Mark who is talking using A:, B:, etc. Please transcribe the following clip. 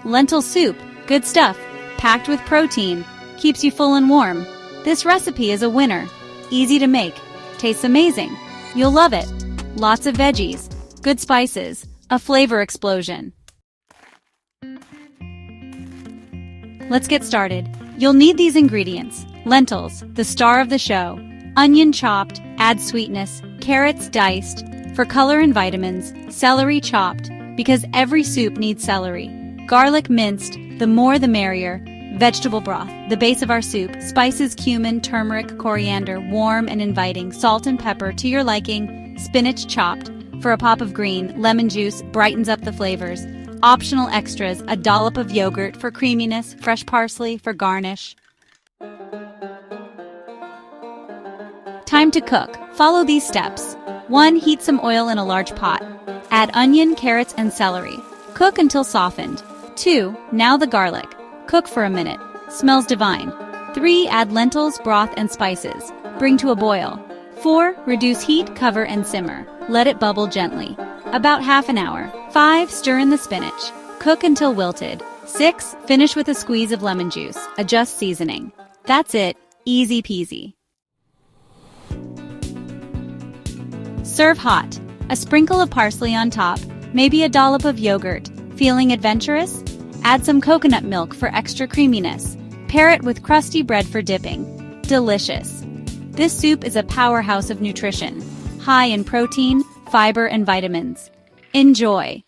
A: Lentil soup, good stuff, packed with protein, keeps you full and warm. This recipe is a winner. Easy to make, tastes amazing. You'll love it. Lots of veggies, good spices, a flavor explosion. Let's get started. You'll need these ingredients. Lentils, the star of the show. Onion chopped, adds sweetness. Carrots diced, for color and vitamins. Celery chopped, because every soup needs celery. Garlic minced, the more the merrier. Vegetable broth, the base of our soup. Spices, cumin, turmeric, coriander, warm and inviting. Salt and pepper to your liking. Spinach chopped, for a pop of green. Lemon juice brightens up the flavors. Optional extras, a dollop of yogurt for creaminess. Fresh parsley for garnish. Time to cook. Follow these steps. 1. Heat some oil in a large pot. Add onion, carrots, and celery. Cook until softened. 2. Now the garlic. Cook for a minute. Smells divine. 3. Add lentils, broth, and spices. Bring to a boil. 4. Reduce heat, cover, and simmer. Let it bubble gently. About half an hour. 5. Stir in the spinach. Cook until wilted. 6. Finish with a squeeze of lemon juice. Adjust seasoning. That's it. Easy peasy. Serve hot. A sprinkle of parsley on top. Maybe a dollop of yogurt. Feeling adventurous? Add some coconut milk for extra creaminess. Pair it with crusty bread for dipping. Delicious. This soup is a powerhouse of nutrition, high in protein, fiber, and vitamins. Enjoy!